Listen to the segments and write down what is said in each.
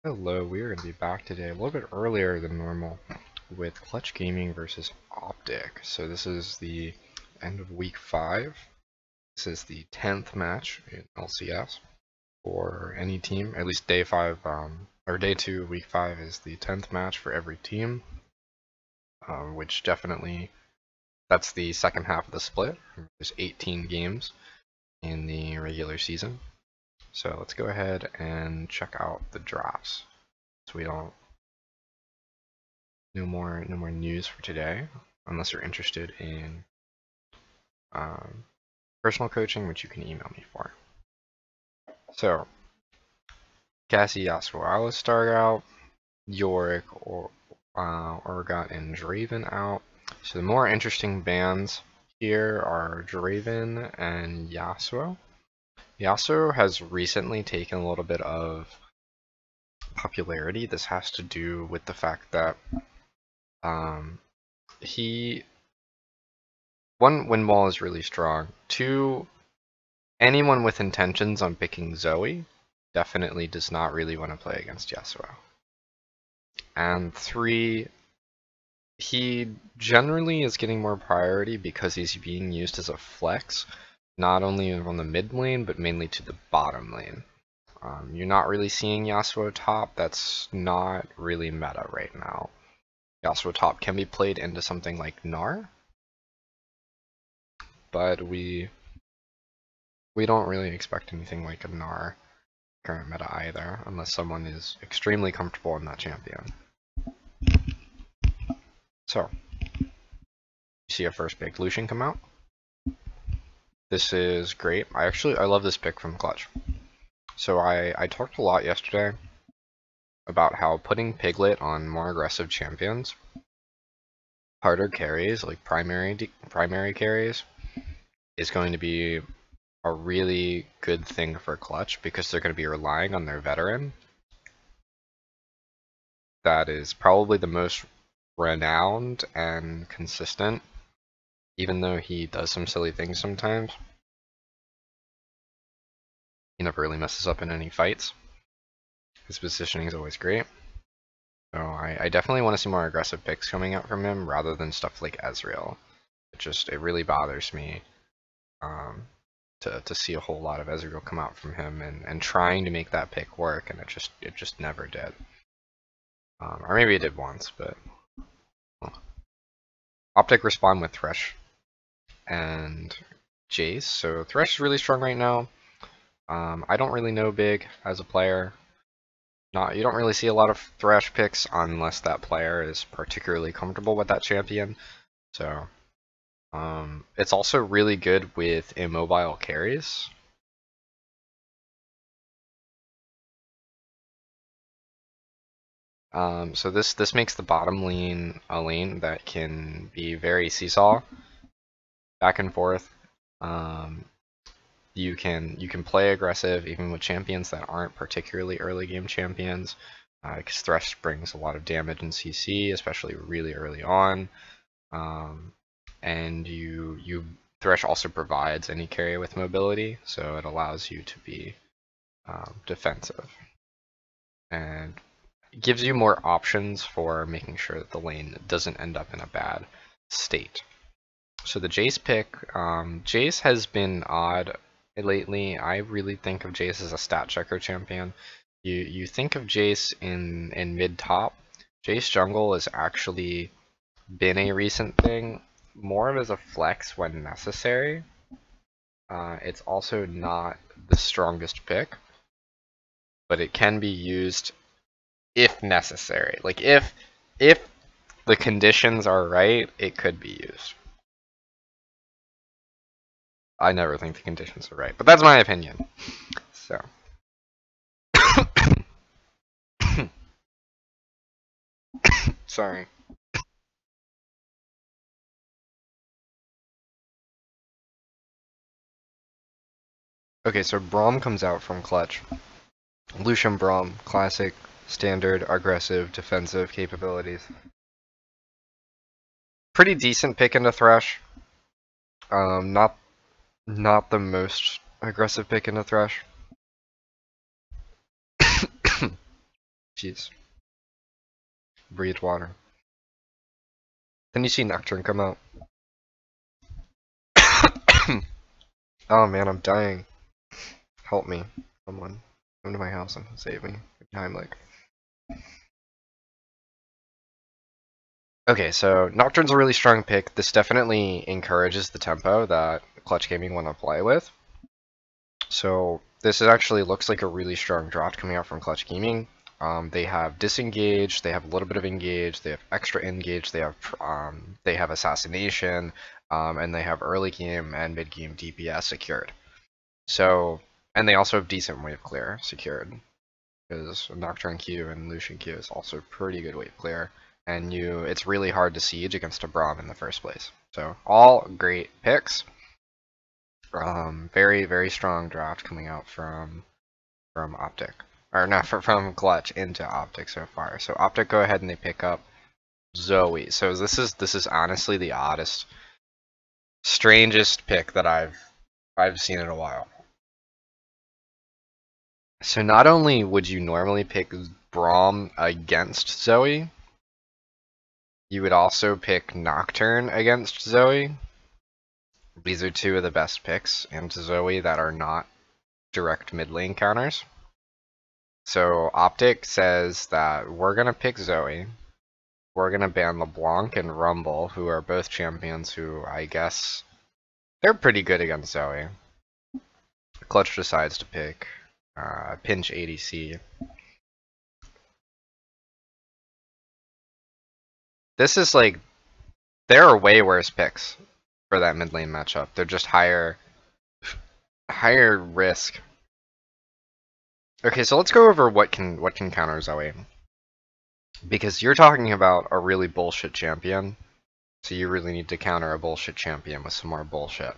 Hello, we are going to be back today a little bit earlier than normal with Clutch Gaming versus Optic. So this is the end of week 5. This is the 10th match in LCS for any team. At least day 5, or day 2, week 5 is the 10th match for every team, which definitely, that's the second half of the split. There's 18 games in the regular season. So let's go ahead and check out the drafts. So we don't, no more news for today, unless you're interested in personal coaching, which you can email me for. So Cassie Yasuo, I will start out. Yorick, Orgot, and Draven out. So the more interesting bans here are Draven and Yasuo. Yasuo has recently taken a little bit of popularity. This has to do with the fact that one, win wall is really strong. 2, anyone with intentions on picking Zoe definitely does not really want to play against Yasuo. And 3, he generally is getting more priority because he's being used as a flex, not only on the mid lane, but mainly to the bottom lane. You're not really seeing Yasuo top. That's not really meta right now. Yasuo top can be played into something like Gnar, but we don't really expect anything like a Gnar current meta either, unless someone is extremely comfortable in that champion. So, you see a first pick Lucian come out. This is great. I love this pick from Clutch. So I talked a lot yesterday about how putting Piglet on more aggressive champions, harder carries, like primary carries, is going to be a really good thing for Clutch because they're going to be relying on their veteran. That is probably the most renowned and consistent, even though he does some silly things sometimes. He never really messes up in any fights. His positioning is always great. So I definitely want to see more aggressive picks coming out from him rather than stuff like Ezreal. It really bothers me to see a whole lot of Ezreal come out from him and trying to make that pick work, and it just never did. Or maybe it did once, but well. Optic respond with Thresh and Jace. So Thresh is really strong right now. I don't really know Big as a player. You don't really see a lot of Thresh picks unless that player is particularly comfortable with that champion. So it's also really good with immobile carries. So this makes the bottom lane a lane that can be very seesaw, back and forth. You can play aggressive even with champions that aren't particularly early game champions, because Thresh brings a lot of damage in CC, especially really early on. And Thresh also provides any carry with mobility, so it allows you to be defensive and gives you more options for making sure that the lane doesn't end up in a bad state. So the Jace pick, Jace has been odd lately. I really think of Jace as a stat checker champion. You think of Jace in mid top. Jace jungle has actually been a recent thing, more of as a flex when necessary. It's also not the strongest pick, but it can be used if necessary. Like if the conditions are right, it could be used. I never think the conditions are right, but that's my opinion. So. Sorry. Okay, so Braum comes out from Clutch. Lucian Braum, classic, standard, aggressive, defensive capabilities. Pretty decent pick into Thresh. Not the most aggressive pick into Thresh. Jeez. Breathe water. Then you see Nocturne come out. Oh man, I'm dying. Help me. Someone. Come to my house and save me. Heimlich. Okay, so Nocturne's a really strong pick. This definitely encourages the tempo that Clutch Gaming want to play with. So this actually looks like a really strong draft coming out from Clutch Gaming. They have disengage, they have a little bit of engage, they have extra engage, they have assassination, and they have early game and mid game DPS secured. So, and they also have decent wave clear secured, because Nocturne Q and Lucian Q is also pretty good wave clear, and it's really hard to siege against a Braum in the first place. So all great picks. Very, very strong draft coming out from Optic. Or not, from Clutch into Optic so far. So Optic go ahead and they pick up Zoe. So this is honestly the oddest, strangest pick that I've seen in a while. So not only would you normally pick Braum against Zoe, you would also pick Nocturne against Zoe. These are two of the best picks into Zoe that are not direct mid lane counters. So Optic says that we're going to pick Zoe. We're going to ban LeBlanc and Rumble, who are both champions who I guess they're pretty good against Zoe. Clutch decides to pick Pinch ADC. This is like, there are way worse picks for that mid lane matchup. They're just higher risk. Okay, so let's go over what can counter Zoe. Because you're talking about a really bullshit champion, so you really need to counter a bullshit champion with some more bullshit.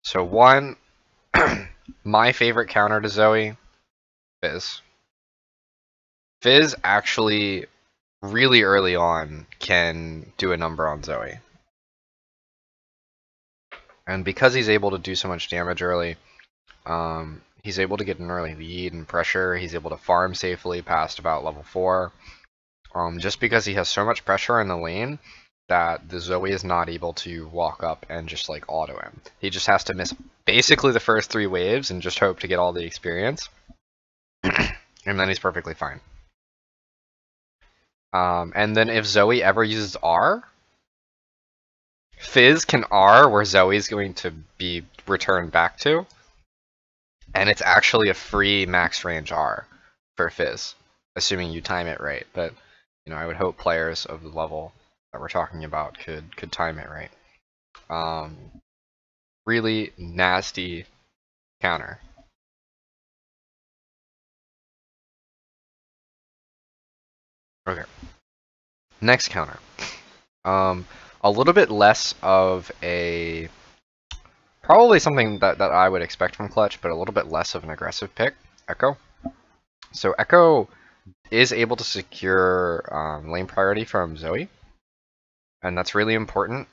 So one, my favorite counter to Zoe, Fizz. Fizz actually, really early on, can do a number on Zoe. And because he's able to do so much damage early, he's able to get an early lead and pressure. He's able to farm safely past about level 4. Just because he has so much pressure in the lane that the Zoe is not able to walk up and just like auto him. He just has to miss basically the first 3 waves and just hope to get all the experience. And then he's perfectly fine. And then if Zoe ever uses R, Fizz can R where Zoe's going to be returned back to. And it's actually a free max range R for Fizz, assuming you time it right. But you know, I would hope players of the level that we're talking about could time it right. Really nasty counter. Okay. Next counter. A little bit less of a, probably something that I would expect from Clutch, but a little bit less of an aggressive pick. Echo. So Echo is able to secure lane priority from Zoe, and that's really important.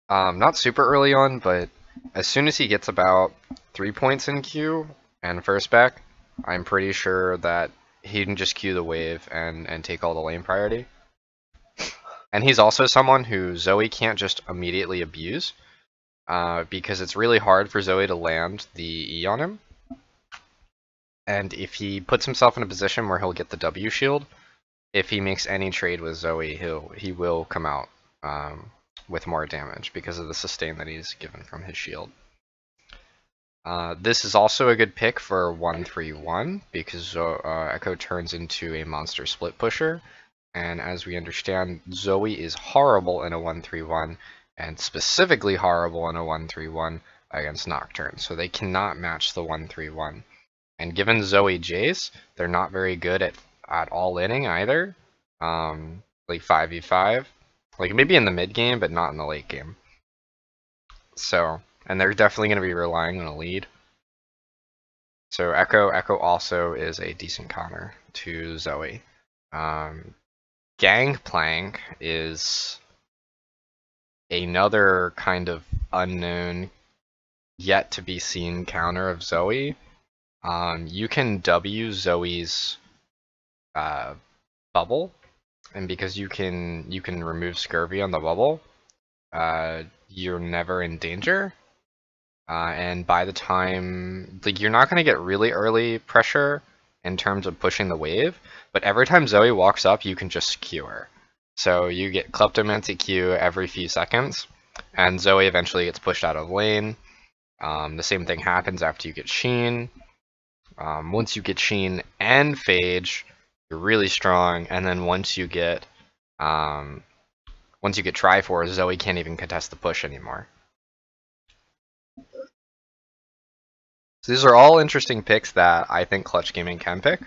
Not super early on, but as soon as he gets about 3 points in Q and first back, I'm pretty sure that he can just Q the wave and take all the lane priority. And he's also someone who Zoe can't just immediately abuse, because it's really hard for Zoe to land the E on him. And if he puts himself in a position where he'll get the W shield, if he makes any trade with Zoe, he will come out with more damage because of the sustain that he's given from his shield. This is also a good pick for 1-3-1 because Echo turns into a monster split pusher. And as we understand, Zoe is horrible in a 1-3-1, and specifically horrible in a 1-3-1 against Nocturne. So they cannot match the 1-3-1. And given Zoe Jace, they're not very good at all-inning either. Like 5v5. Like maybe in the mid game, but not in the late game. So, and they're definitely going to be relying on a lead. So Echo also is a decent counter to Zoe. Gangplank is another kind of unknown, yet to be seen counter of Zoe. you can W Zoe's bubble, and because you can remove scurvy on the bubble, you're never in danger. And by the time, like, you're not going to get really early pressure in terms of pushing the wave, but every time Zoe walks up, you can just Q her. So you get Kleptomancy Q every few seconds, and Zoe eventually gets pushed out of lane. The same thing happens after you get Sheen. Once you get Sheen and Phage, you're really strong, and then once you get Triforce, Zoe can't even contest the push anymore. So these are all interesting picks that I think Clutch Gaming can pick.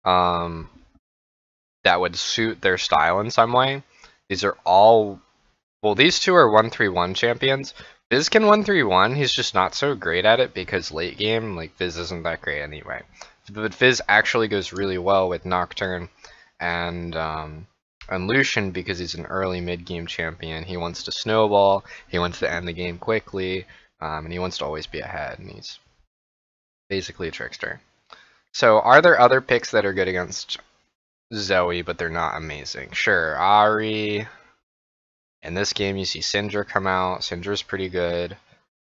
That would suit their style in some way. These are all, well, these two are 1-3-1 champions. Fizz can 1-3-1, he's just not so great at it because late game, like, Fizz isn't that great anyway. But Fizz actually goes really well with Nocturne and Lucian because he's an early mid-game champion. He wants to snowball, he wants to end the game quickly, and he wants to always be ahead, and he's basically a trickster. So are there other picks that are good against Zoe, but they're not amazing? Sure, Ahri. In this game, you see Syndra come out. Syndra's pretty good,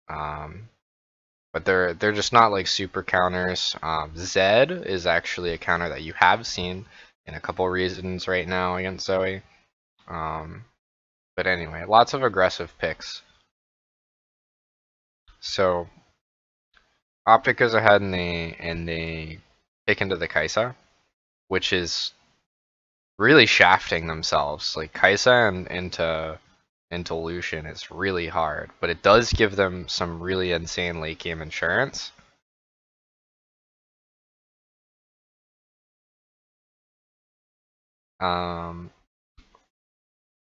but they're just not like super counters. Zed is actually a counter that you have seen in a couple reasons right now against Zoe. But anyway, lots of aggressive picks. So Optic goes ahead and they pick into the Kai'Sa, which is really shafting themselves. Like, Kai'Sa and into Lucian is really hard, but it does give them some really insane late game insurance.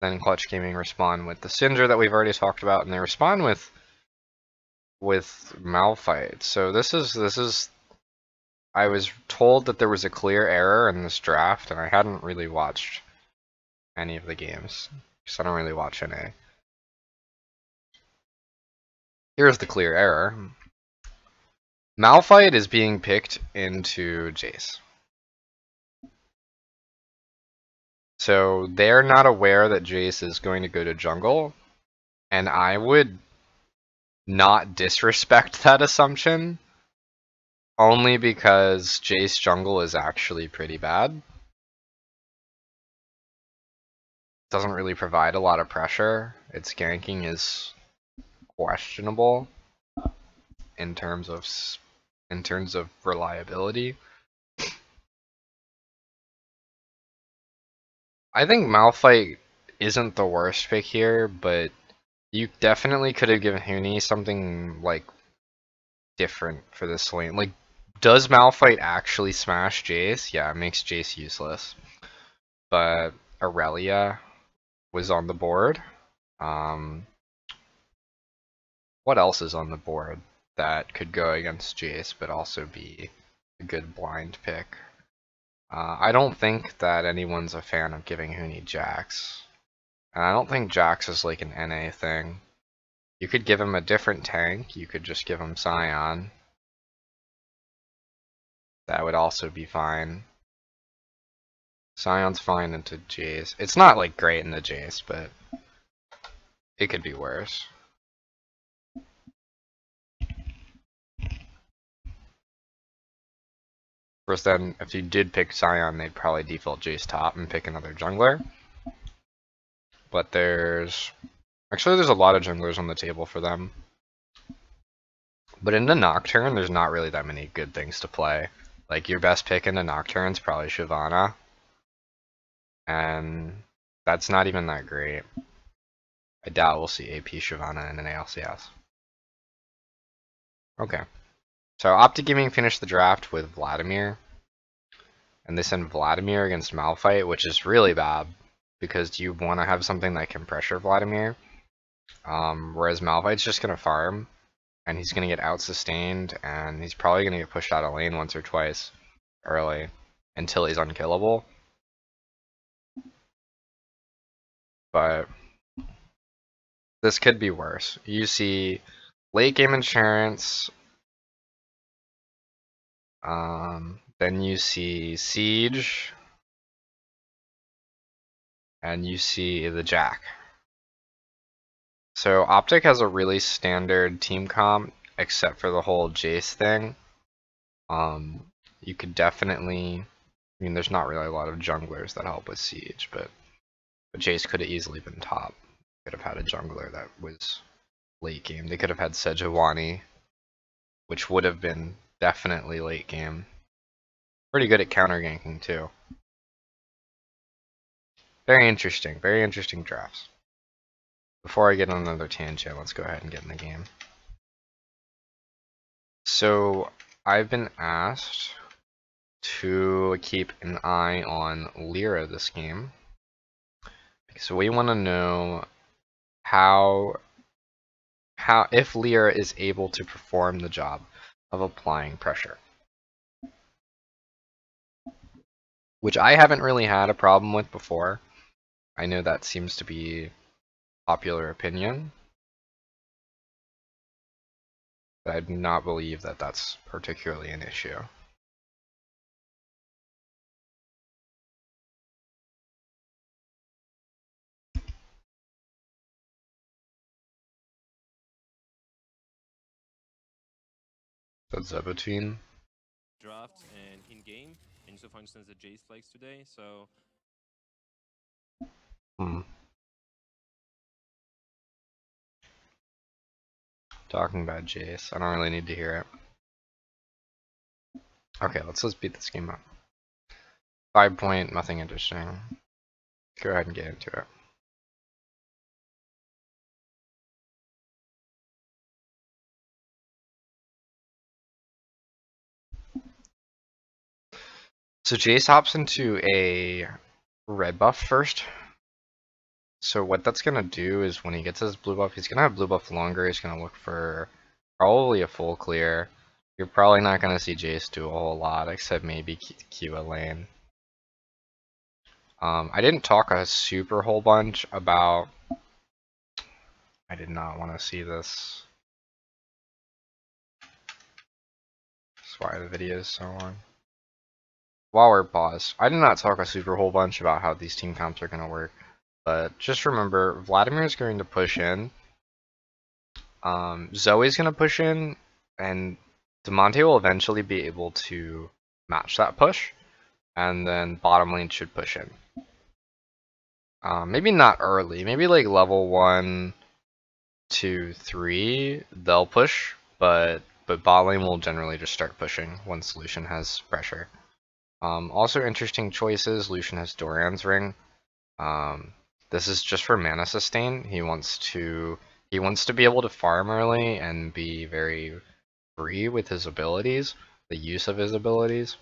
Then Clutch Gaming respond with the Syndra that we've already talked about, and they respond with Malphite. So this is I was told that there was a clear error in this draft, and I hadn't really watched any of the games, because I don't really watch NA. Here's the clear error. Malphite is being picked into Jace. So they're not aware that Jace is going to go to jungle, and I would not disrespect that assumption, only because Jace jungle is actually pretty bad. Doesn't really provide a lot of pressure. Its ganking is questionable in terms of reliability. I think Malphite isn't the worst pick here, but you definitely could have given Huni something like different for this lane. Like, does Malphite actually smash Jace? Yeah, it makes Jace useless. But Aurelia was on the board. What else is on the board that could go against Jace but also be a good blind pick? I don't think that anyone's a fan of giving Huni Jax. And I don't think Jax is like an NA thing. You could give him a different tank. You could just give him Sion. That would also be fine. Sion's fine into Jace. It's not like great in the Jace, but it could be worse. Of course, then if you did pick Sion, they'd probably default Jace top and pick another jungler. But there's a lot of junglers on the table for them. But in the Nocturne, there's not really that many good things to play. Like, your best pick in the Nocturne is probably Shyvana. And that's not even that great. I doubt we'll see AP Shyvana in an ALCS. Okay. So Optic Gaming finished the draft with Vladimir. And they send Vladimir against Malphite, which is really bad, because you want to have something that can pressure Vladimir. Whereas Malphite's just going to farm, and he's going to get out-sustained, and he's probably going to get pushed out of lane once or twice early, until he's unkillable. But this could be worse. You see late game insurance, Then you see Siege, and you see the Jack. So Optic has a really standard team comp, except for the whole Jace thing. You could definitely, I mean, there's not really a lot of junglers that help with Siege, but Jace could have easily been top. Could have had a jungler that was late game. They could have had Sejuani, which would have been definitely late game. Pretty good at counter ganking too. Very interesting drafts. Before I get on another tangent, let's go ahead and get in the game. So I've been asked to keep an eye on Lyra this game. So we want to know if Lyra is able to perform the job of applying pressure. Which I haven't really had a problem with before. I know that seems to be popular opinion, but I do not believe that that's particularly an issue. That's Zebutine. Draft and in game, and so for instance the Jace flags today, so Talking about Jace, I don't really need to hear it. Okay, let's just beat this game up. 5 point, nothing interesting. Go ahead and get into it. So Jace hops into a red buff first. So what that's gonna do is when he gets his blue buff, he's gonna have blue buff longer. He's gonna look for probably a full clear. You're probably not gonna see Jace do a whole lot, except maybe Q a lane. I didn't talk a super whole bunch about. I did not want to see this. That's why the video is so long. While we're paused, I did not talk a super whole bunch about how these team comps are going to work, but just remember, Vladimir is going to push in, Zoe's going to push in, and Demonte will eventually be able to match that push, and then bottom lane should push in. Maybe not early, maybe like level 1, 2, 3, they'll push, but bot lane will generally just start pushing once Lucian has pressure. Also interesting choices, Lucian has Doran's ring. This is just for mana sustain. He wants to be able to farm early and be very free with his abilities, the use of his abilities.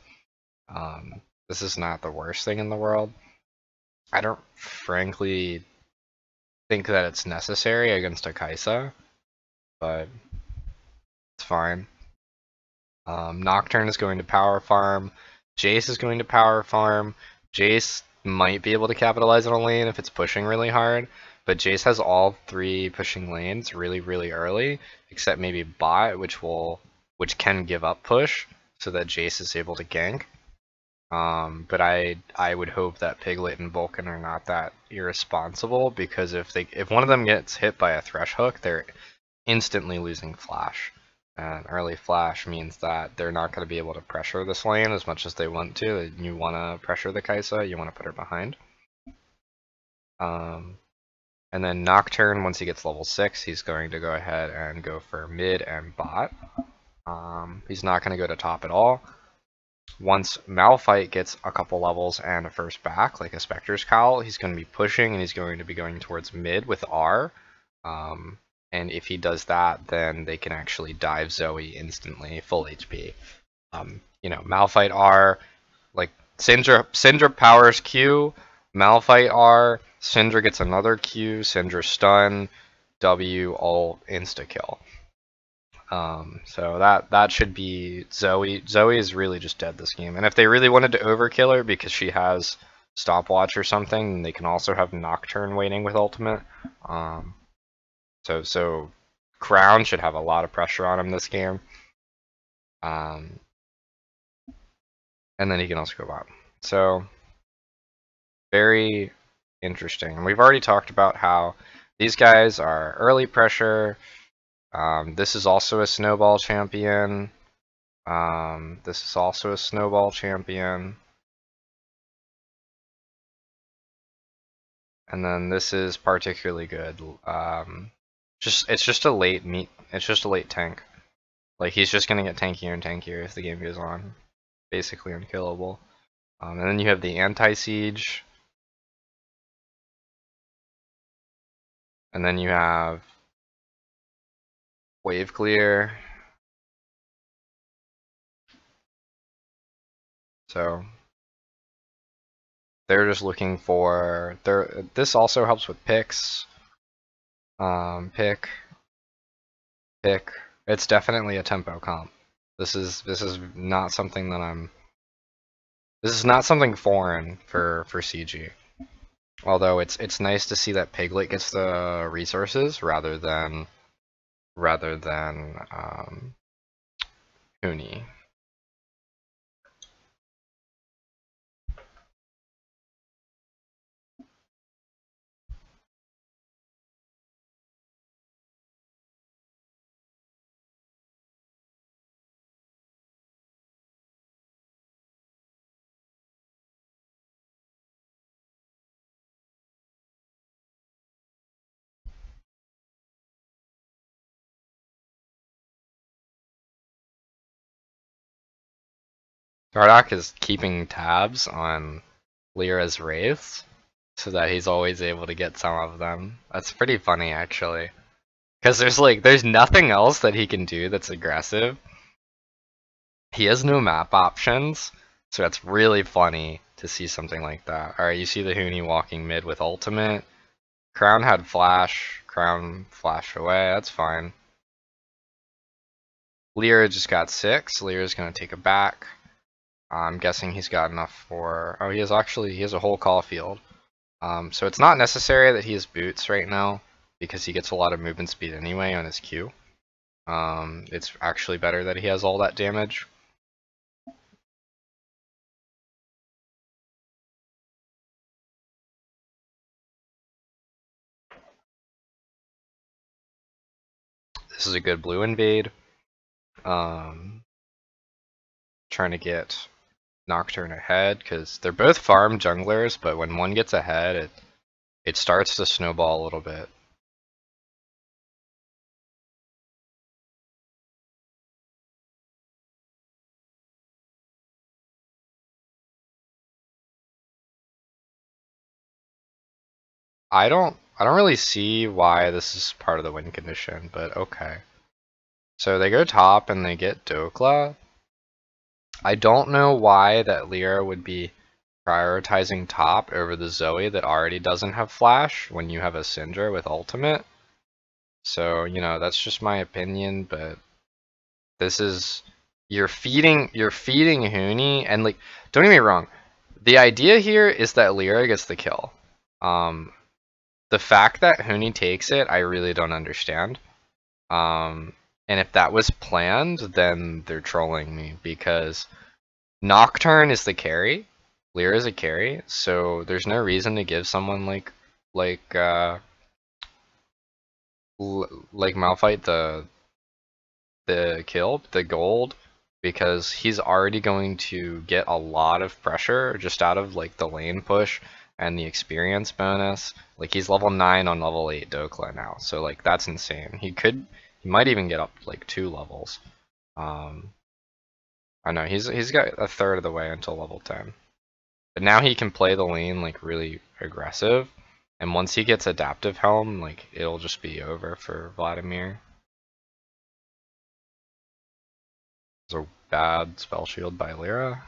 This is not the worst thing in the world. I don't frankly think that it's necessary against a Kai'Sa, but it's fine. Nocturne is going to power farm. Jace is going to power farm. Jace might be able to capitalize on a lane if it's pushing really hard, but Jace has all 3 pushing lanes really, really early, except maybe bot, which can give up push, so that Jace is able to gank. But I would hope that Piglet and Vulcan are not that irresponsible, because if one of them gets hit by a thresh hook, they're instantly losing flash. And early flash means that they're not going to be able to pressure this lane as much as they want to. You want to pressure the Kai'Sa, you want to put her behind. And then Nocturne, once he gets level 6, he's going to go ahead and go for mid and bot. He's not going to go to top at all. Once Malphite gets a couple levels and a first back, like a Spectre's Cowl, he's going to be pushing and he's going to be going towards mid with R. And if he does that, then they can actually dive Zoe instantly, full HP. You know, Malphite R, like Syndra powers Q, Malphite R, Syndra gets another Q, Syndra stun, W, all insta kill. So that should be Zoe. Zoe is really just dead this game. And if they really wanted to overkill her because she has stopwatch or something, they can also have Nocturne waiting with ultimate. So Crown should have a lot of pressure on him this game. And then he can also go bot. So very interesting. And we've already talked about how these guys are early pressure. This is also a snowball champion. This is also a snowball champion. And then this is particularly good. It's just a late tank. Like he's just gonna get tankier and tankier as the game goes on. Basically unkillable. And then you have the anti-siege. And then you have wave clear. So they're just looking for this also helps with picks. Pick. It's definitely a tempo comp. This is not something that this is not something foreign for CG. Although it's nice to see that Piglet gets the resources rather than Huni. Gardock is keeping tabs on Lyra's wraiths so that he's always able to get some of them. That's pretty funny actually. Because there's nothing else that he can do that's aggressive. He has no map options, so that's really funny to see something like that. Alright, you see the Huni walking mid with ultimate. Crown had flash. Crown flashed away, that's fine. Lyra just got 6. Lyra's gonna take a back. I'm guessing he's got enough for... Oh, he has a whole call field. So it's not necessary that he has boots right now, because he gets a lot of movement speed anyway on his Q. It's actually better that he has all that damage. This is a good blue invade. Trying to get Nocturne ahead, because they're both farm junglers, but when one gets ahead, it starts to snowball a little bit. I don't really see why this is part of the win condition, but okay. So they go top and they get Dokla. I don't know why that Lyra would be prioritizing top over the Zoe that already doesn't have flash when you have a Syndra with ultimate. So, you know, that's just my opinion, but this is you're feeding Huni, and like, don't get me wrong, the idea here is that Lyra gets the kill. The fact that Huni takes it, I really don't understand. And if that was planned, then they're trolling me, because Nocturne is the carry, Lyra is a carry, so there's no reason to give someone like Malphite the kill, the gold, because he's already going to get a lot of pressure just out of like the lane push and the experience bonus. Like he's level 9 on level 8 Dokla now, so like that's insane. He might even get up like 2 levels. I know he's got a third of the way until level 10. But now he can play the lane like really aggressive, and once he gets adaptive helm, like it'll just be over for Vladimir. There's a bad spell shield by Lyra.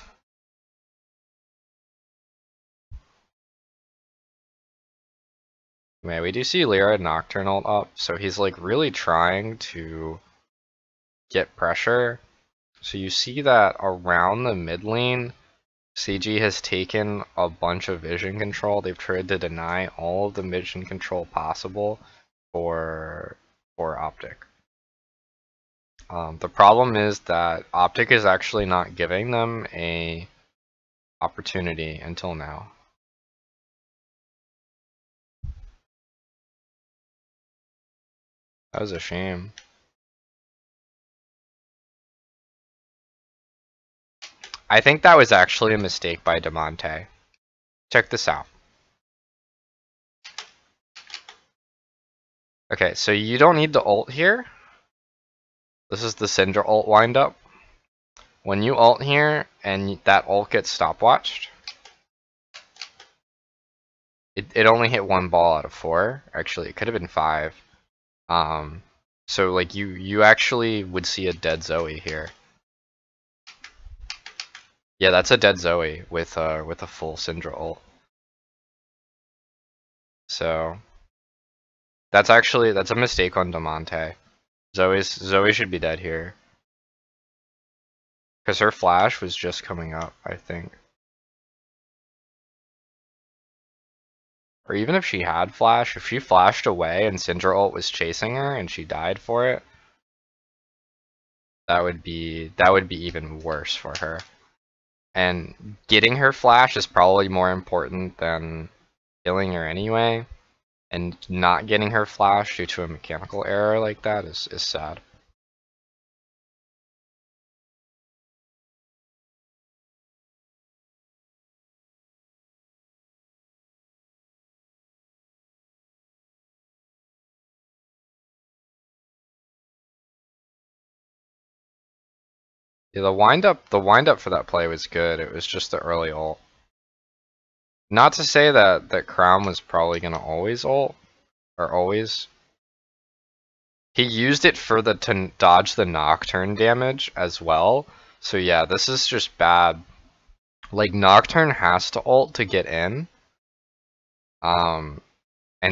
Man, we do see Lyra Nocturnal up, so he's like really trying to get pressure. So you see that around the mid lane, CG has taken a bunch of vision control. They've tried to deny all of the vision control possible for Optic. The problem is that Optic is actually not giving them a opportunity until now. That was a shame. I think that was actually a mistake by Demonte. Check this out. Okay, so you don't need the ult here. This is the Syndra ult windup. When you ult here and that ult gets stopwatched, it only hit 1 ball out of 4. Actually, it could have been 5. So like you actually would see a dead Zoe here. Yeah, that's a dead Zoe with a full Syndra ult. So that's a mistake on Demonte. Zoe should be dead here. Because her flash was just coming up, I think. Or even if she had flash, if she flashed away and Syndra ult was chasing her and she died for it, that would be even worse for her. And getting her flash is probably more important than killing her anyway. And not getting her flash due to a mechanical error like that is sad. Yeah, the wind up for that play was good. It was just the early ult. Not to say that Crown was probably gonna always ult, or always. He used it for to dodge the Nocturne damage as well. So yeah, this is just bad. Like Nocturne has to ult to get in. And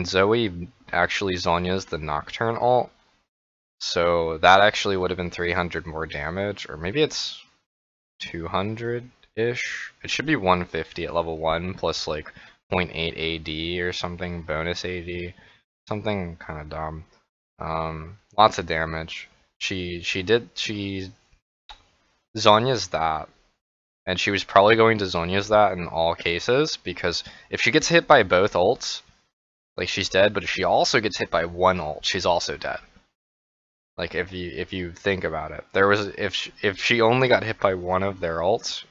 Zoe actually Zhonya's the Nocturne ult. So that actually would have been 300 more damage, or maybe it's 200-ish. It should be 150 at level 1 plus like 0.8 AD or something, bonus AD. Something kind of dumb. Lots of damage. She Zhonya's that. And she was probably going to Zhonya's that in all cases, because if she gets hit by both ults, like she's dead, but if she also gets hit by one ult, she's also dead. Like if you think about it, there was if she only got hit by one of their ults,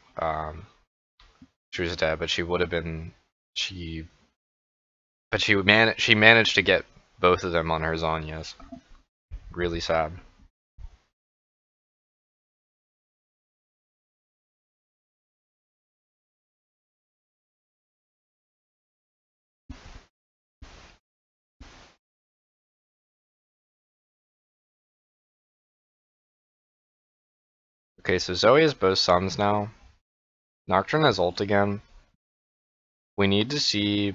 she was dead. But she would have been she managed to get both of them on her Zhonya's. Really sad. Okay, so Zoe has both suns now. Nocturne has ult again. We need to see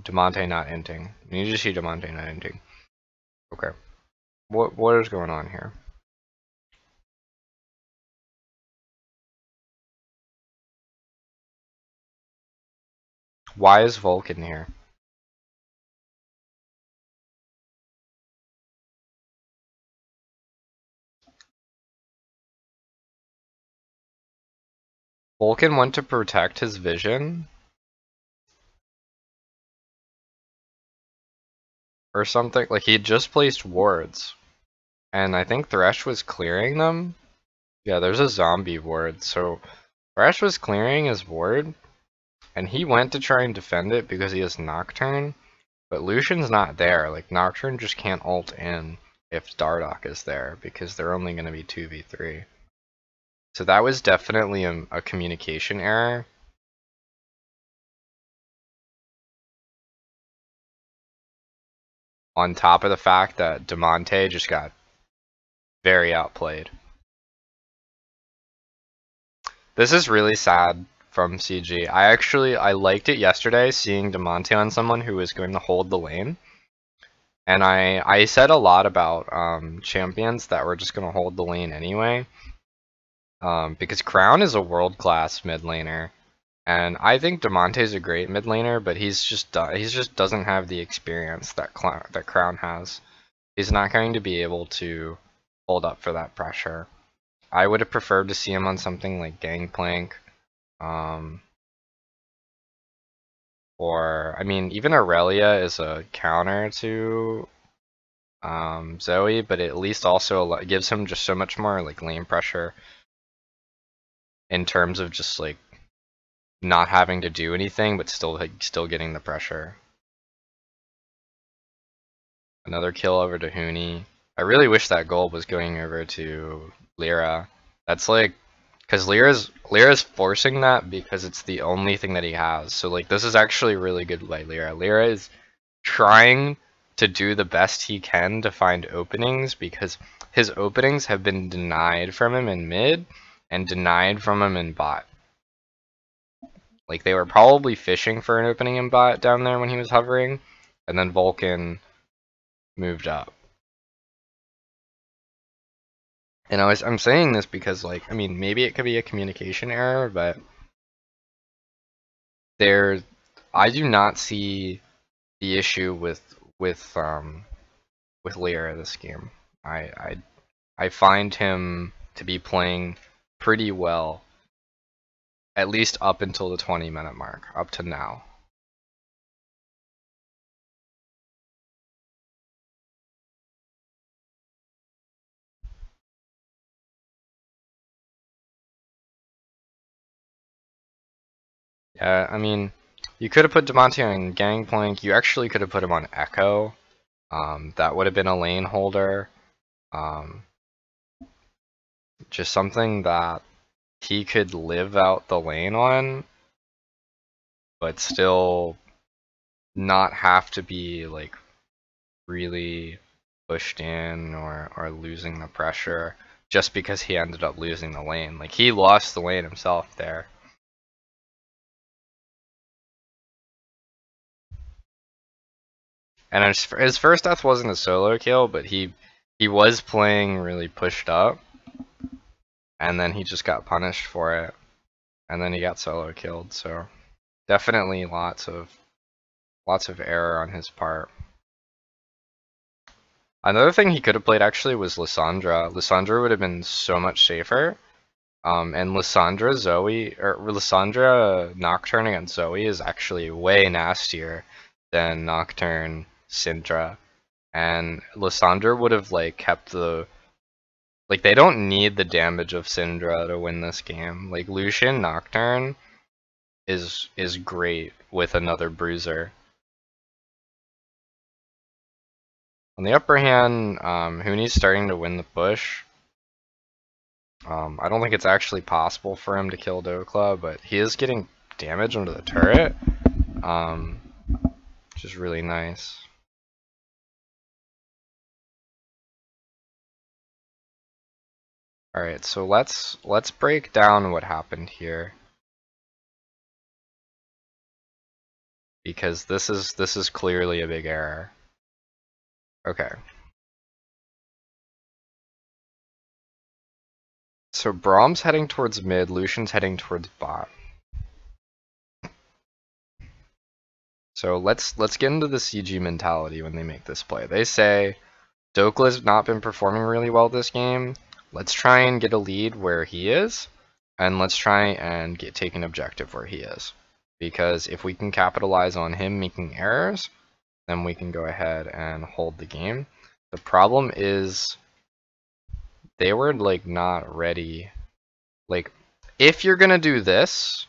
Demonte not inting. We need to see Demonte not inting. Okay. What is going on here? Why is Vulcan here? Vulcan went to protect his vision? Or something? Like, he had just placed wards. And I think Thresh was clearing them? Yeah, there's a zombie ward, so Thresh was clearing his ward, and he went to try and defend it because he has Nocturne, but Lucian's not there. Like, Nocturne just can't ult in if Dardoch is there, because they're only going to be 2v3. So that was definitely a communication error. On top of the fact that Demonte just got very outplayed. This is really sad from CG. I liked it yesterday, seeing Demonte on someone who was going to hold the lane. And I said a lot about champions that were just going to hold the lane anyway. Because Crown is a world-class mid laner. And I think Demonte's a great mid laner, but he just doesn't have the experience that Crown has. He's not going to be able to hold up for that pressure. I would have preferred to see him on something like Gangplank Or, I mean, even Aurelia is a counter to Zoe, but it at least also gives him just so much more like lane pressure in terms of just like not having to do anything, but still getting the pressure. Another kill over to Huni. I really wish that gold was going over to Lyra. That's like, because Lyra's forcing that because it's the only thing that he has. So like this is actually really good by Lyra. Lyra is trying to do the best he can to find openings because his openings have been denied from him in mid and denied from him in bot. Like they were probably fishing for an opening in bot down there when he was hovering, and then Vulcan moved up. And I'm saying this because, like, I mean, maybe it could be a communication error, but I do not see the issue with Lyra this game. I find him to be playing pretty well, at least up until the 20-minute mark, up to now. Yeah, I mean, you could have put Damonte on Gangplank. You actually could have put him on Echo. That would have been a lane holder. Just something that he could live out the lane on, but still not have to be like really pushed in or losing the pressure just because he ended up losing the lane. Like he lost the lane himself there. And his first death wasn't a solo kill, but he was playing really pushed up, and then he just got punished for it, and then he got solo killed. So definitely lots of error on his part. Another thing he could have played actually was Lissandra. Lissandra would have been so much safer. And Lissandra Nocturne against Zoe is actually way nastier than Nocturne Syndra. And Lissandra would have like kept the they don't need the damage of Syndra to win this game. Like Lucian Nocturne is great with another bruiser. On the upper hand, Huni's starting to win the push. I don't think it's actually possible for him to kill Dokla, but he is getting damage under the turret, which is really nice. Alright, so let's break down what happened here, because this is clearly a big error. Okay. So Braum's heading towards mid, Lucian's heading towards bot. So let's get into the CG mentality when they make this play. They say, Dokla's not been performing really well this game. Let's try and get a lead where he is, and let's try and take an objective where he is. Because if we can capitalize on him making errors, then we can go ahead and hold the game. The problem is they were like not ready. Like, if you're gonna do this,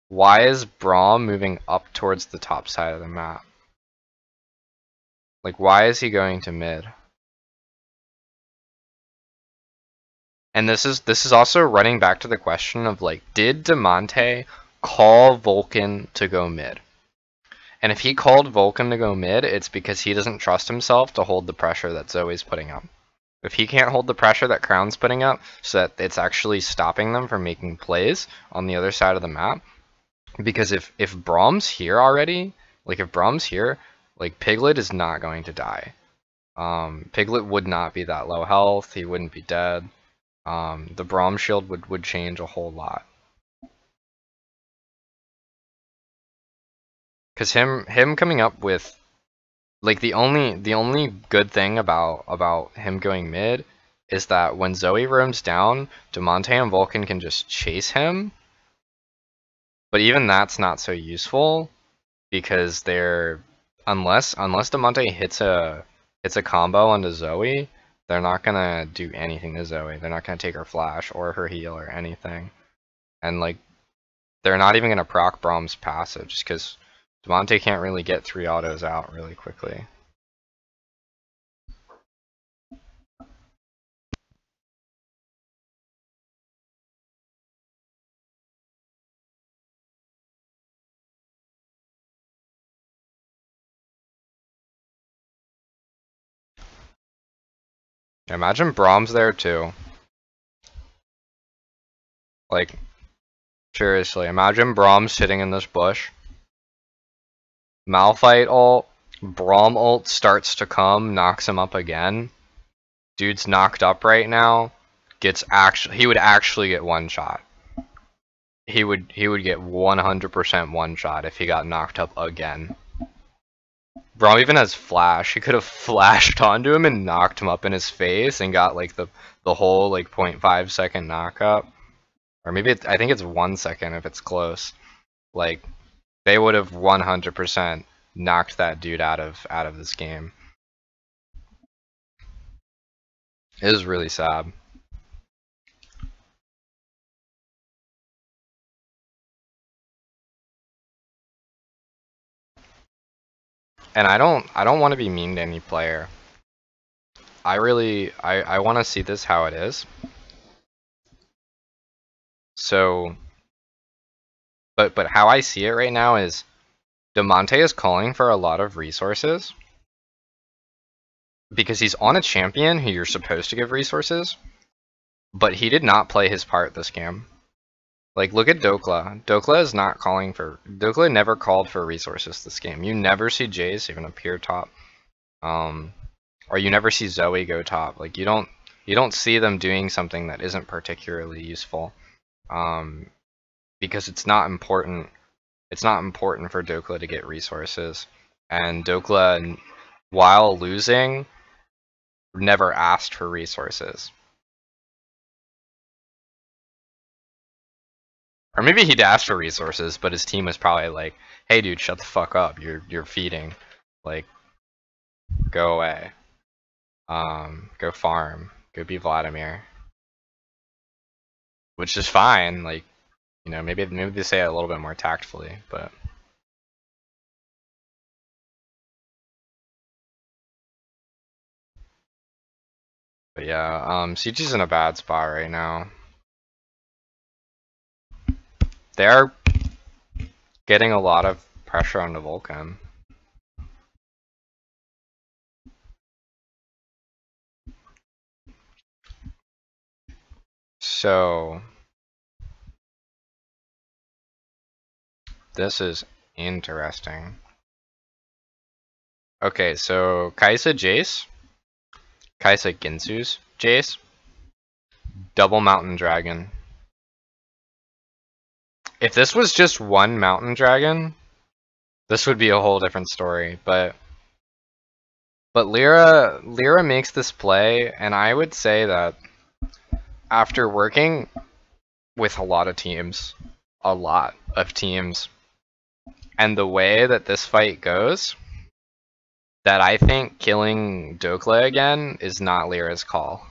why is Braum moving up towards the top side of the map? Like, why is he going to mid? And this is also running back to the question of like, did Damonte call Vulcan to go mid? And if he called Vulcan to go mid, it's because he doesn't trust himself to hold the pressure that Zoe's putting up. If he can't hold the pressure that Crown's putting up so that it's actually stopping them from making plays on the other side of the map, because if Braum's here already, like if Braum's here, like Piglet is not going to die. Piglet would not be that low health, he wouldn't be dead. The Braum shield would change a whole lot. Cause him coming up with like the only good thing about him going mid is that when Zoe roams down, Damonte and Vulcan can just chase him, But even that's not so useful because they're unless Demonte hits a combo onto Zoe, they're not gonna do anything to Zoe. They're not gonna take her flash or her heal or anything. And like they're not even gonna proc Braum's passive just because Demonte can't really get 3 autos out really quickly. Imagine Braum's there too. Like, seriously, imagine Braum sitting in this bush. Malphite ult, Braum ult starts to come, knocks him up again. Dude's knocked up right now. He would actually get one shot. He would get 100% one shot if he got knocked up again. Braum even has flash. He could have flashed onto him and knocked him up in his face and got like the whole like 0.5 second knock up. Or maybe I think it's 1 second if it's close. Like they would have 100% knocked that dude out of this game. It is really sad. And I don't want to be mean to any player. I want to see this how it is. So but how I see it right now is Demonte is calling for a lot of resources because he's on a champion who you're supposed to give resources, but he did not play his part this game. Like, look at Dokla. Dokla is not calling for... Dokla never called for resources this game. You never see Jace even appear top. Or you never see Zoe go top. Like, you don't see them doing something that isn't particularly useful. Because it's not important. It's not important for Dokla to get resources. And Dokla, while losing, never asked for resources. Or maybe he'd asked for resources, but his team was probably like, "Hey, dude, shut the fuck up. You're feeding. Like, go away. Go farm. Go be Vladimir." Which is fine. Like, you know, maybe they say it a little bit more tactfully, but. But yeah, CG's in a bad spot right now. They're getting a lot of pressure on the Vulcan. So this is interesting. Okay, so Kaisa Jace, Kaisa Ginsu's Jace, double Mountain Dragon. If this was just one Mountain Dragon, this would be a whole different story. But Lyra makes this play, and I would say that after working with a lot of teams, and the way that this fight goes, that I think killing Dokla again is not Lyra's call.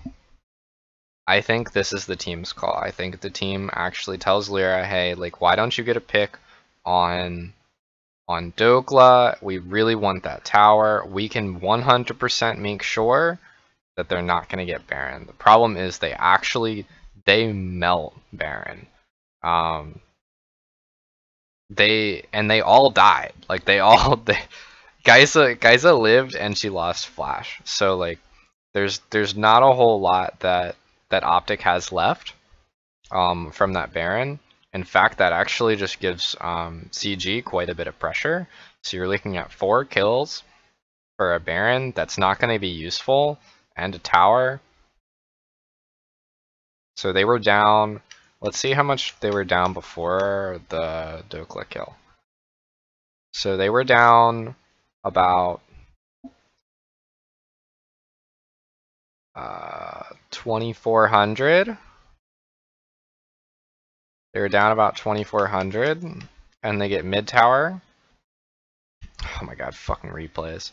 I think this is the team's call. I think the team actually tells Lyra, hey, like, why don't you get a pick on Dokla? We really want that tower. We can 100% make sure that they're not going to get Baron. The problem is they melt Baron. They all died. Like Geisa lived and she lost Flash. So like there's not a whole lot that Optic has left from that Baron. In fact, that actually just gives CG quite a bit of pressure. So you're looking at 4 kills for a Baron that's not going to be useful, and a tower. So they were down. Let's see how much they were down before the Dokla kill. So they were down about 2,400. They were down about 2,400, and they get mid tower. Oh my god, fucking replays.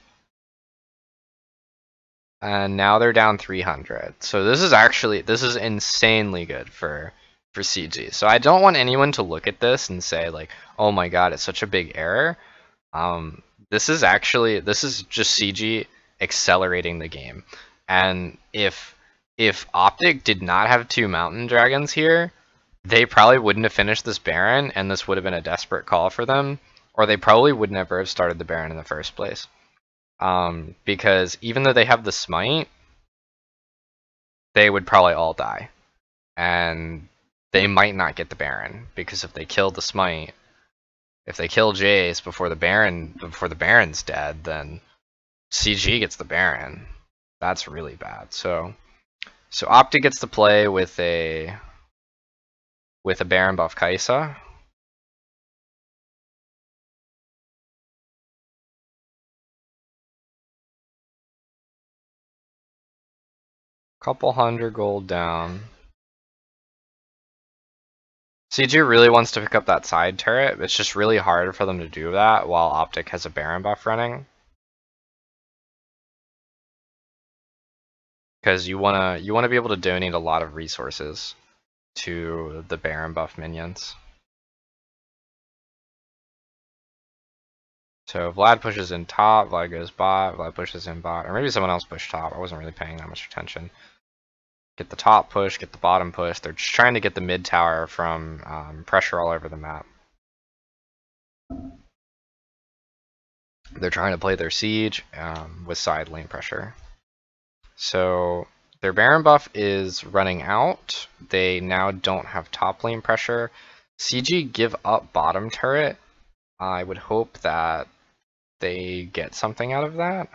And now they're down 300. So this is insanely good for CG. So I don't want anyone to look at this and say like, oh my god, it's such a big error. This is just CG accelerating the game. And if Optic did not have 2 mountain dragons here, they probably wouldn't have finished this Baron, and this would have been a desperate call for them, or they probably would never have started the Baron in the first place. Because even though they have the smite, they would probably all die, and they might not get the Baron, because if they kill the smite, if they kill Jace before the Baron's dead, then CG gets the Baron. That's really bad. So Optic gets to play with a Baron buff Kai'Sa. Couple hundred gold down. CG really wants to pick up that side turret. It's just really hard for them to do that while Optic has a Baron buff running. Because you wanna be able to donate a lot of resources to the Baron buff minions. So Vlad pushes in top, Vlad goes bot, Vlad pushes in bot, or maybe someone else pushed top. I wasn't really paying that much attention. Get the top push, get the bottom push. They're just trying to get the mid tower from pressure all over the map. They're trying to play their siege with side lane pressure. So their Baron buff is running out. They now don't have top lane pressure. CG give up bottom turret. I would hope that they get something out of that.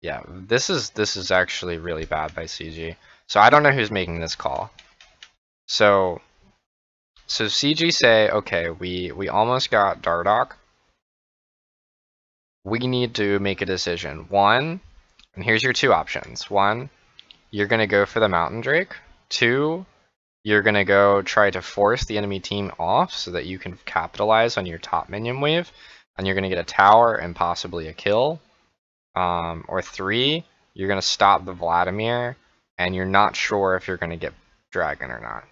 Yeah, this is actually really bad by CG. So I don't know who's making this call. So CG say, okay, we almost got Dardoch. We need to make a decision. One, and here's your 2 options. 1, you're gonna go for the Mountain Drake. 2, you're gonna go try to force the enemy team off so that you can capitalize on your top minion wave, and you're gonna get a tower and possibly a kill. Or 3, you're gonna stop the Vladimir, and you're not sure if you're gonna get Dragon or not.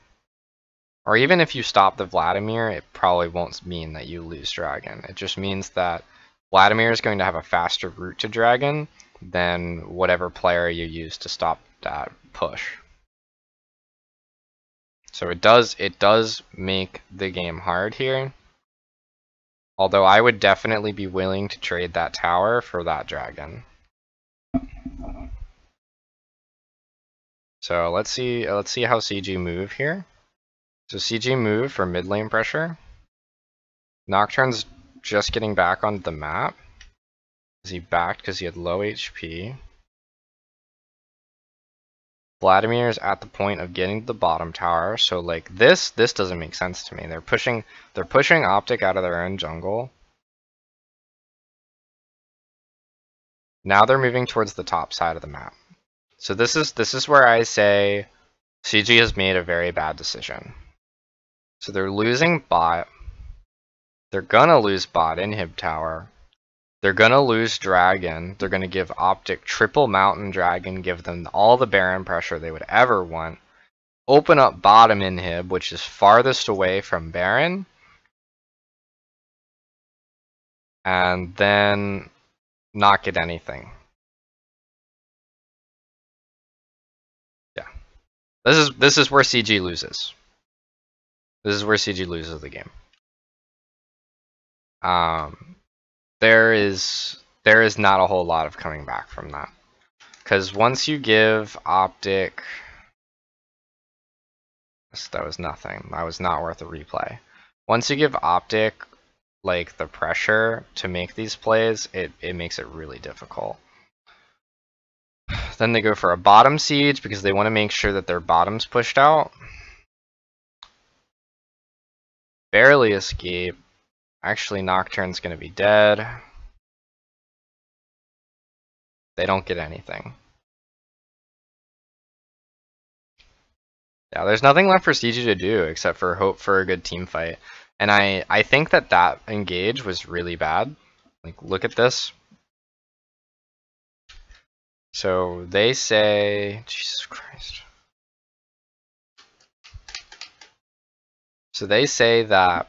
Or even if you stop the Vladimir, it probably won't mean that you lose Dragon. It just means that Vladimir is going to have a faster route to Dragon than whatever player you use to stop that push. So it does make the game hard here. Although I would definitely be willing to trade that tower for that Dragon. So let's see how CG move here. So CG move for mid lane pressure. Nocturne's just getting back onto the map. Is he backed because he had low HP? Vladimir is at the point of getting to the bottom tower, so like this doesn't make sense to me. They're pushing Optic out of their own jungle. Now they're moving towards the top side of the map. So this is where I say CG has made a very bad decision. So they're losing bot. They're gonna lose bot inhib tower. They're gonna lose Dragon. They're gonna give Optic triple Mountain Dragon, give them all the Baron pressure they would ever want. Open up bottom inhib, which is farthest away from Baron. And then not get anything. Yeah. This is where CG loses. This is where CG loses the game. There is not a whole lot of coming back from that. Because once you give Optic... That was nothing. That was not worth a replay. Once you give Optic like the pressure to make these plays, it makes it really difficult. Then they go for a bottom siege because they want to make sure that their bottom's pushed out. Barely escape. Actually, Nocturne's going to be dead. They don't get anything. Yeah, there's nothing left for CG to do except for hope for a good team fight. And I think that engage was really bad. Like, look at this. So they say, Jesus Christ. So they say that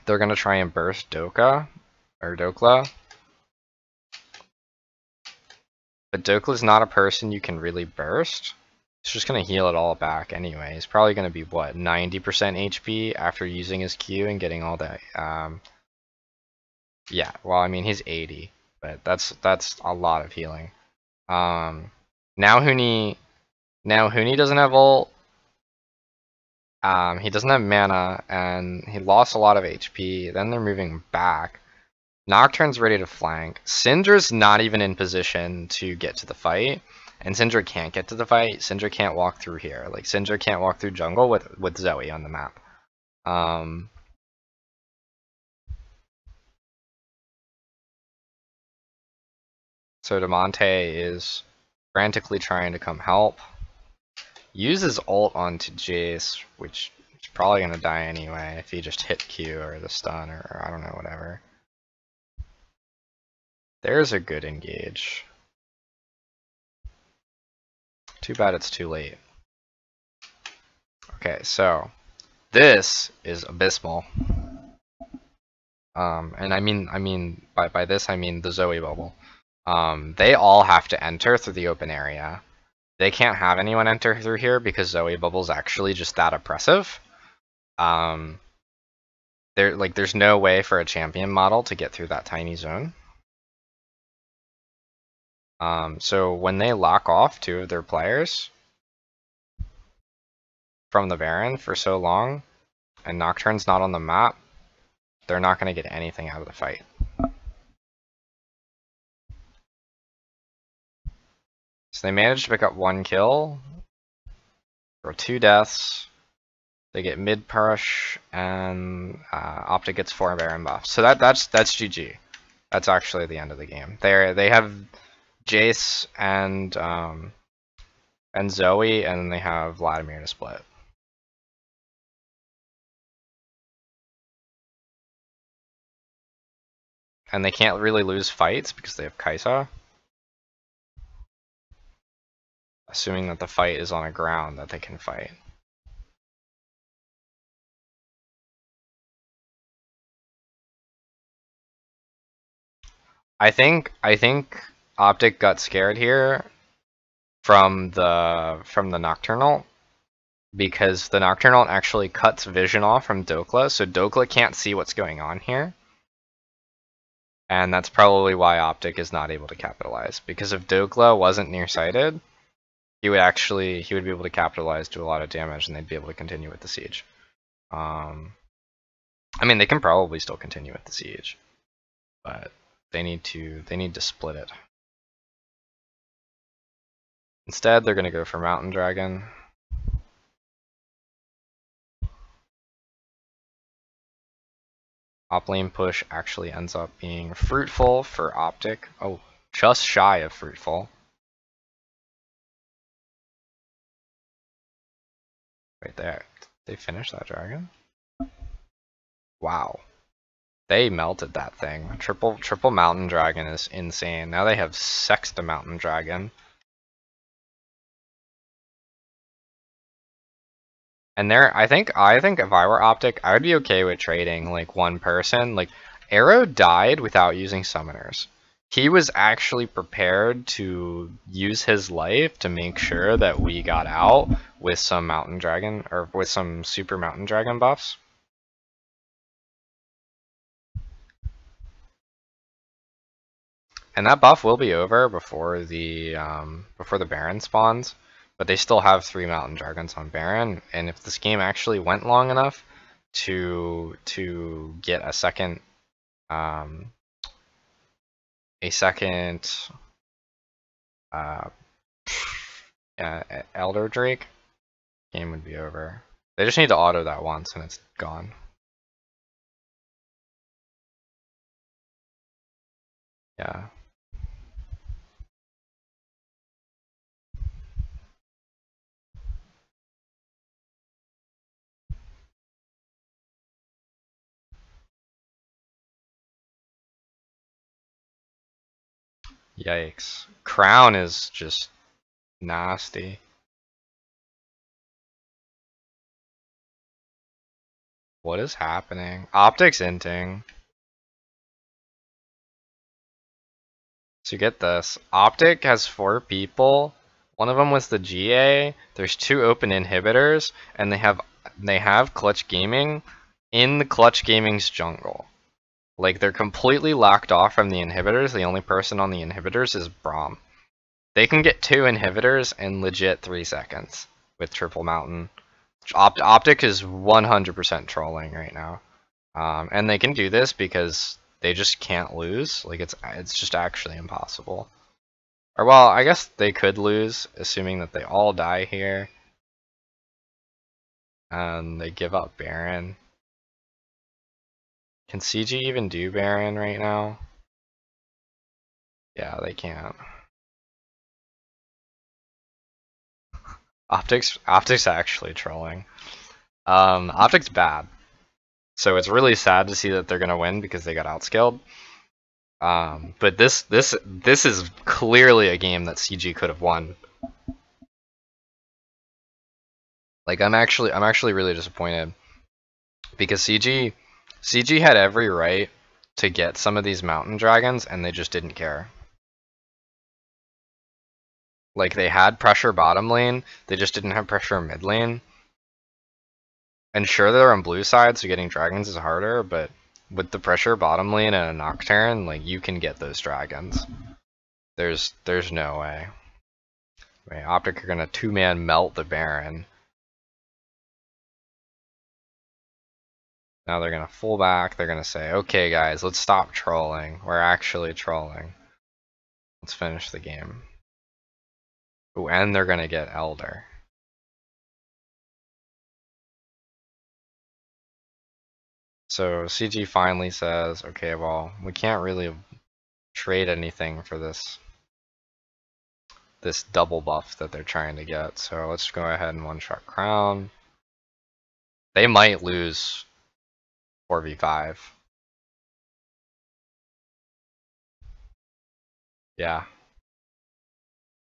they're gonna try and burst Dokla. But Dokla's not a person you can really burst. He's just gonna heal it all back anyway. He's probably gonna be what, 90% HP after using his Q and getting all that. Yeah, well, I mean he's 80, but that's a lot of healing. Now Huni doesn't have ult. He doesn't have mana, and he lost a lot of HP. Then they're moving back. Nocturne's ready to flank. Syndra's not even in position to get to the fight, and Syndra can't get to the fight. Syndra can't walk through here. Like, Syndra can't walk through jungle with Zoe on the map. So Demonte is frantically trying to come help. Uses ult onto Jace, which is probably going to die anyway if he just hit Q or the stun or I don't know, whatever. There's a good engage. Too bad it's too late. Okay, so this is abysmal. And I mean by this I mean the Zoe bubble. They all have to enter through the open area. They can't have anyone enter through here because Zoe bubble's actually just that oppressive. There's no way for a champion model to get through that tiny zone. So when they lock off 2 of their players from the Baron for so long, and Nocturne's not on the map, they're not going to get anything out of the fight. So they managed to pick up 1 kill, for 2 deaths. They get mid push, and Optic gets 4 Baron buffs. So that's GG. That's actually the end of the game. They have Jace and Zoe, and then they have Vladimir to split. And they can't really lose fights because they have Kaisa. Assuming that the fight is on a ground that they can fight. I think Optic got scared here from the Nocturnal, because the Nocturnal actually cuts vision off from Dokla, so Dokla can't see what's going on here. And that's probably why Optic is not able to capitalize, because if Dokla wasn't nearsighted, he would be able to capitalize, do a lot of damage, and they'd be able to continue with the siege. I mean, they can probably still continue with the siege, but they need to split it. Instead, they're going to go for Mountain Dragon. Top lane push actually ends up being fruitful for Optic. Oh, just shy of fruitful. Right there. Did they finish that dragon? Wow. They melted that thing. Triple Mountain Dragon is insane. Now they have sexed a Mountain Dragon. And I think if I were Optic, I would be okay with trading like 1 person. Like, Arrow died without using summoners. He was actually prepared to use his life to make sure that we got out with some Mountain Dragon, or with some Super Mountain Dragon buffs. And that buff will be over before the Baron spawns. But they still have 3 Mountain Dragons on Baron, and if this game actually went long enough to get a second Elder Drake, game would be over. They just need to auto that once and it's gone. Yeah. Yikes. Crown is just nasty. What is happening? Optic's inting. So get this. Optic has 4 people. One of them was the GA. There's 2 open inhibitors, and they have Clutch Gaming in the Clutch Gaming's jungle. Like, they're completely locked off from the inhibitors. The only person on the inhibitors is Braum. They can get 2 inhibitors in legit 3 seconds with Triple Mountain. Optic is 100% trolling right now. And they can do this because they just can't lose. Like, it's just actually impossible. Or, well, I guess they could lose, assuming that they all die here. And they give up Baron. Can CG even do Baron right now? Yeah, they can't. Optic's actually trolling. Optic's bad. So it's really sad to see that they're gonna win because they got outskilled. But this is clearly a game that CG could have won. Like, I'm actually really disappointed because CG had every right to get some of these mountain dragons, and they just didn't care. Like, they had pressure bottom lane, they just didn't have pressure mid lane. And sure, they're on blue side, so getting dragons is harder, but with the pressure bottom lane and a Nocturne, like, you can get those dragons. There's no way. Wait, Optic are gonna 2-man melt the Baron. Now they're gonna full back, they're gonna say, okay guys, let's stop trolling. We're actually trolling. Let's finish the game. Ooh, and they're gonna get Elder. So CG finally says, okay, well, we can't really trade anything for this double buff that they're trying to get. So let's go ahead and one-shot Crown. They might lose 4v5. Yeah.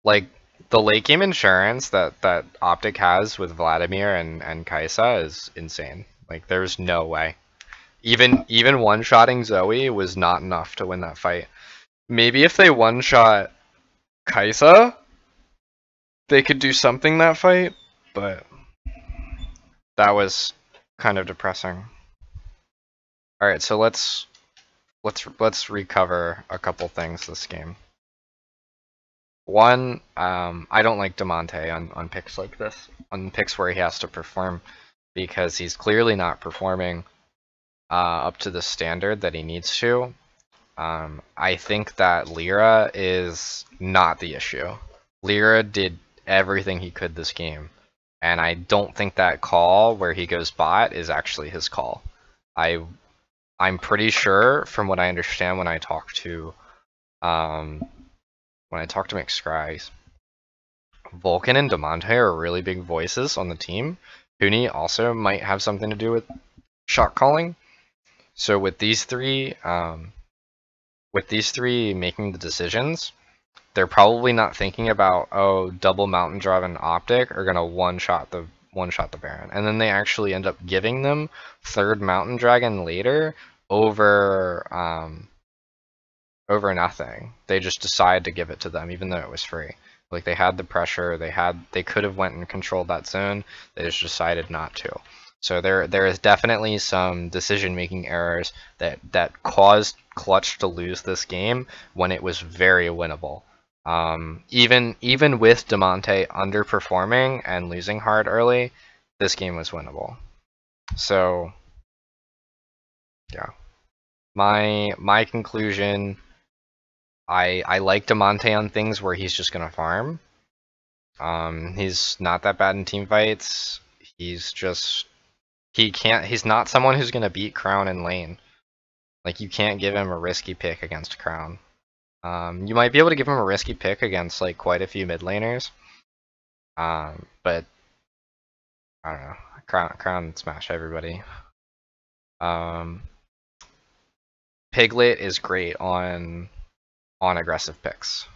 Like, the late game insurance that Optic has with Vladimir and Kaisa is insane. Like, there's no way. Even one-shotting Zoe was not enough to win that fight. Maybe if they one-shot Kaisa, they could do something that fight, but that was kind of depressing. All right, so let's recover a couple things this game. One, I don't like Demonte on picks like this, on picks where he has to perform, because he's clearly not performing up to the standard that he needs to. I think that Lyra is not the issue. Lyra did everything he could this game, and I don't think that call where he goes bot is actually his call. I'm pretty sure, from what I understand when I talk to McScry, Vulcan and Demonte are really big voices on the team. Huni also might have something to do with shot calling. So with these three making the decisions, they're probably not thinking about, oh, double Mountain Drive and Optic are gonna one-shot the Baron, and then they actually end up giving them third Mountain Dragon later over nothing. They just decide to give it to them, even though it was free. Like, they had the pressure, they could have went and controlled that zone. They just decided not to. So there is definitely some decision-making errors that caused Clutch to lose this game when it was very winnable. Even with Demonte underperforming and losing hard early, this game was winnable. So yeah, my conclusion, I like Demonte on things where he's just gonna farm. He's not that bad in team fights. He's not someone who's gonna beat Crown in lane. Like, you can't give him a risky pick against Crown. You might be able to give him a risky pick against, like, quite a few mid laners. But I don't know. Crown smash everybody. Piglet is great on on aggressive picks.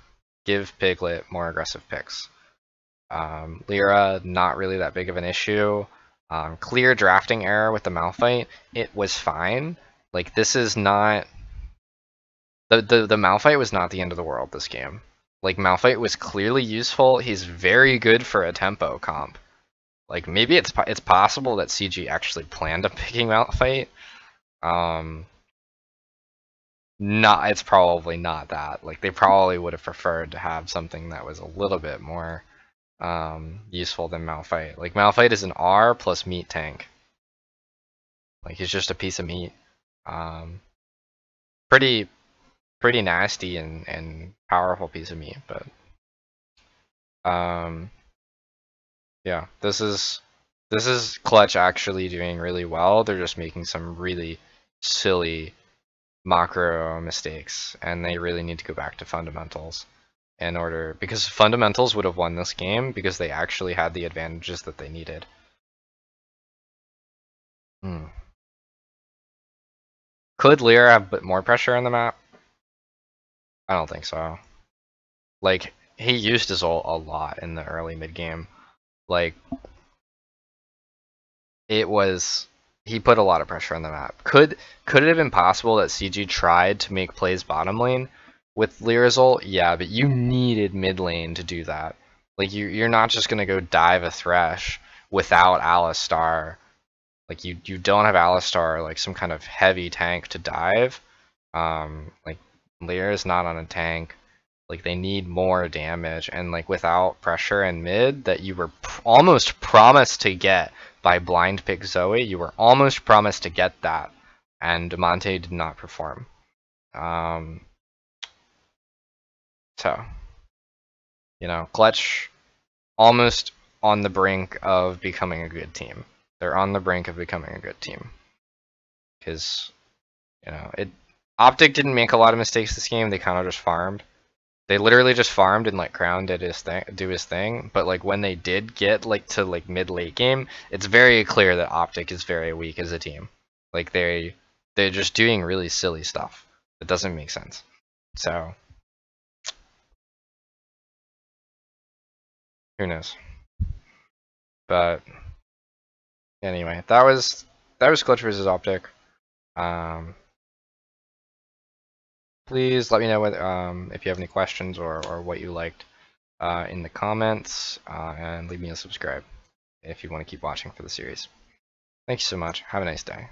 Give Piglet more aggressive picks. Lyra, not really that big of an issue. Clear drafting error with the Malphite, it was fine. Like, this is not... The Malphite was not the end of the world this game. Like, Malphite was clearly useful. He's very good for a tempo comp. Like, maybe it's possible that CG actually planned on picking Malphite. It's probably not that. Like, they probably would have preferred to have something that was a little bit more useful than Malphite. Like, Malphite is an R plus meat tank. Like, he's just a piece of meat. Pretty nasty and powerful piece of meat, but yeah, this is Clutch actually doing really well. They're just making some really silly macro mistakes, and they really need to go back to fundamentals in order, because fundamentals would have won this game because they actually had the advantages that they needed. Could Lyra have put more pressure on the map? I don't think so. Like, he used his ult a lot in the early mid game. Like, he put a lot of pressure on the map. Could it have been possible that CG tried to make plays bottom lane with Lyra's ult? Yeah, but you needed mid lane to do that. Like, you're not just gonna go dive a Thresh without Alistar. Like, you don't have Alistar, like some kind of heavy tank to dive. Like, Lyra's not on a tank. Like, they need more damage, and like without pressure in mid that you were almost promised to get by blind pick Zoe, you were almost promised to get that, and Monte did not perform. So, you know, Clutch almost on the brink of becoming a good team. They're on the brink of becoming a good team, because, you know, Optic didn't make a lot of mistakes this game. They kind of just farmed. They literally just farmed and like Crown did do his thing, but like when they did get like to like mid-late game, it's very clear that Optic is very weak as a team. Like they're just doing really silly stuff. It doesn't make sense. So who knows? But anyway, that was Clutch versus Optic. Please let me know what, if you have any questions or what you liked in the comments, and leave me a subscribe if you want to keep watching for the series. Thank you so much. Have a nice day.